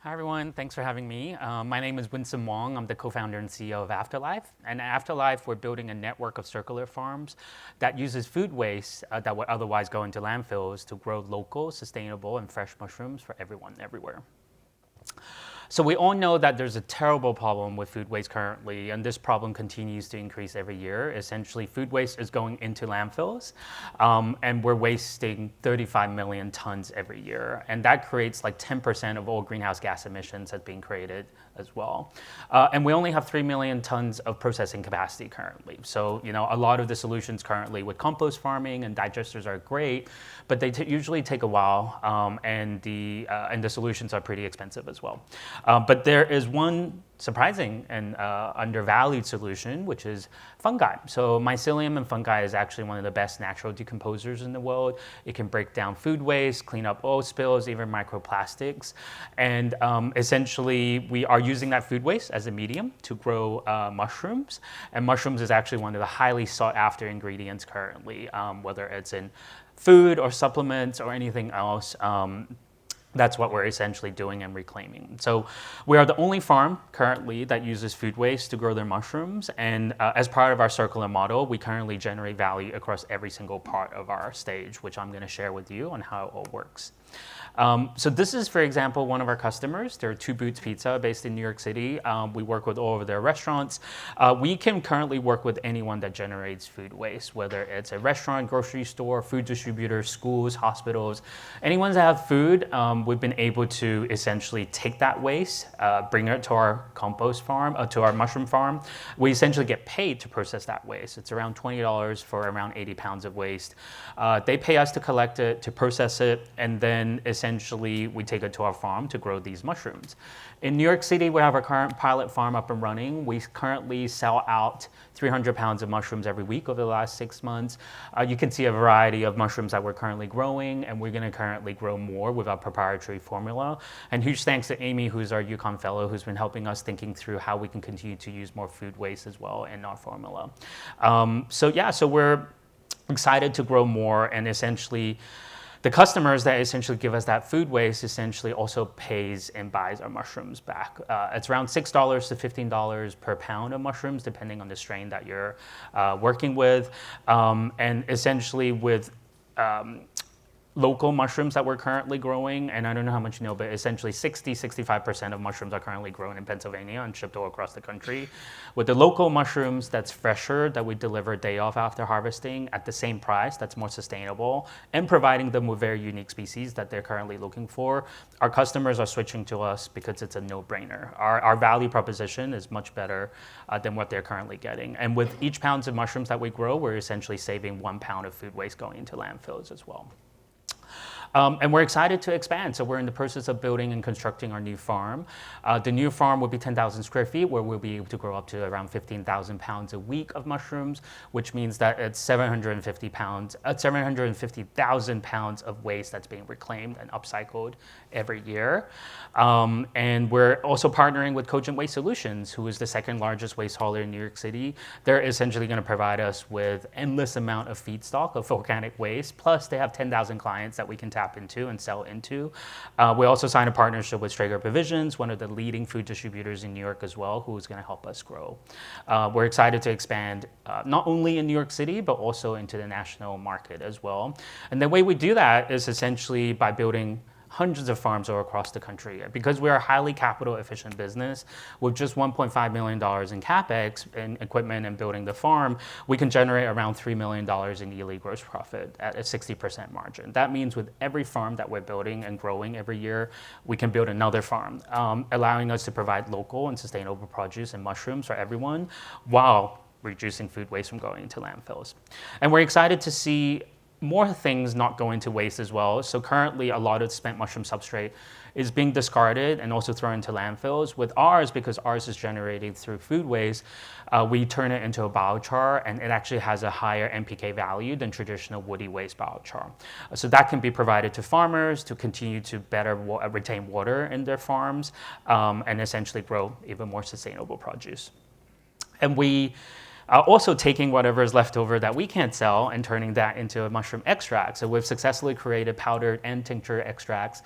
Hi everyone, thanks for having me. My name is Winston Wong. I'm the co-founder and CEO of Afterlife. And at Afterlife, we're building a network of circular farms that uses food waste that would otherwise go into landfills to grow local, sustainable, and fresh mushrooms for everyone, everywhere. So we all know that there's a terrible problem with food waste currently, and this problem continues to increase every year. Essentially, food waste is going into landfills, and we're wasting 35 million tons every year. And that creates like 10% of all greenhouse gas emissions that's being created as well. And we only have 3 million tons of processing capacity currently. So, a lot of the solutions currently with compost farming and digesters are great, but they usually take a while, and the solutions are pretty expensive as well. But there is one surprising and undervalued solution, which is fungi. So mycelium and fungi is actually one of the best natural decomposers in the world. It can break down food waste, clean up oil spills, even microplastics. And essentially, we are using that food waste as a medium to grow mushrooms. And mushrooms is actually one of the highly sought after ingredients currently, whether it's in food or supplements or anything else. That's what we're essentially doing and reclaiming. So we are the only farm currently that uses food waste to grow their mushrooms. And as part of our circular model, we currently generate value across every single part of our stage, which I'm going to share with you on how it all works. So this is, for example, one of our customers. They're Two Boots Pizza based in New York City. We work with all of their restaurants. We can currently work with anyone that generates food waste, whether it's a restaurant, grocery store, food distributor, schools, hospitals. Anyone that have food, we've been able to essentially take that waste, bring it to our compost farm, to our mushroom farm. We essentially get paid to process that waste. It's around $20 for around 80 pounds of waste. They pay us to collect it, to process it, and then essentially we take it to our farm to grow these mushrooms. In New York City, we have our current pilot farm up and running. We currently sell out 300 pounds of mushrooms every week over the last 6 months. You can see a variety of mushrooms that we're currently growing, and we're going to currently grow more with our proprietary formula. And huge thanks to Amy, who's our UConn fellow, who's been helping us thinking through how we can continue to use more food waste as well in our formula. So we're excited to grow more, and essentially the customers that essentially give us that food waste essentially also pays and buys our mushrooms back. It's around $6 to $15 per pound of mushrooms, depending on the strain that you're working with. And essentially with local mushrooms that we're currently growing, and I don't know how much you know, but essentially 65% of mushrooms are currently grown in Pennsylvania and shipped all across the country. With the local mushrooms that's fresher, that we deliver a day off after harvesting at the same price, that's more sustainable, and providing them with very unique species that they're currently looking for, our customers are switching to us because it's a no-brainer. Our value proposition is much better than what they're currently getting. And with each pound of mushrooms that we grow, we're essentially saving 1 pound of food waste going into landfills as well. And we're excited to expand. So we're in the process of building and constructing our new farm. The new farm will be 10,000 square feet, where we'll be able to grow up to around 15,000 pounds a week of mushrooms, which means that it's 750,000 pounds of waste that's being reclaimed and upcycled every year. And we're also partnering with Cogent Waste Solutions, who is the second largest waste hauler in New York City. They're essentially going to provide us with endless amount of feedstock of organic waste. Plus, they have 10,000 clients that we can tap into and sell into. We also signed a partnership with Strager Provisions, one of the leading food distributors in New York as well, who is going to help us grow. We're excited to expand not only in New York City, but also into the national market as well. And the way we do that is essentially by building hundreds of farms all across the country. Because we are a highly capital efficient business with just $1.5 million in CapEx in equipment and building the farm, we can generate around $3 million in yearly gross profit at a 60% margin. That means with every farm that we're building and growing every year, we can build another farm, allowing us to provide local and sustainable produce and mushrooms for everyone while reducing food waste from going into landfills. And we're excited to see more things not go into waste as well. So currently, a lot of spent mushroom substrate is being discarded and also thrown into landfills. With ours, because ours is generated through food waste, we turn it into a biochar, and it actually has a higher NPK value than traditional woody waste biochar. So that can be provided to farmers to continue to better retain water in their farms, and essentially grow even more sustainable produce. And we Also taking whatever is left over that we can't sell and turning that into a mushroom extract. So we've successfully created powdered and tincture extracts.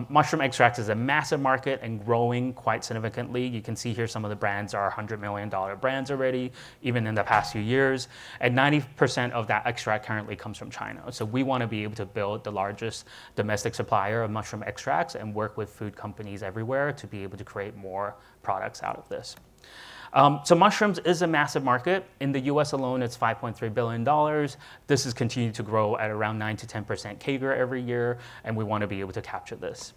Mushroom extracts is a massive market and growing quite significantly. You can see here some of the brands are $100 million brands already, even in the past few years. And 90% of that extract currently comes from China. So we want to be able to build the largest domestic supplier of mushroom extracts and work with food companies everywhere to be able to create more products out of this. So mushrooms is a massive market. In the US alone, it's $5.3 billion. This has continued to grow at around 9 to 10% CAGR every year, and we want to be able to capture this.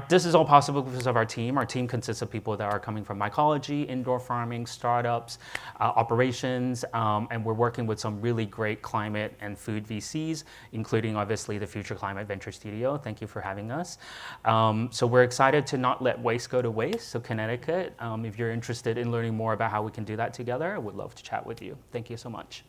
This is all possible because of our team. Our team consists of people that are coming from mycology, indoor farming, startups, operations, and we're working with some really great climate and food VCs, including obviously the Future Climate Venture Studio. Thank you for having us. So we're excited to not let waste go to waste. So Connecticut, if you're interested in learning more about how we can do that together, I would love to chat with you. Thank you so much.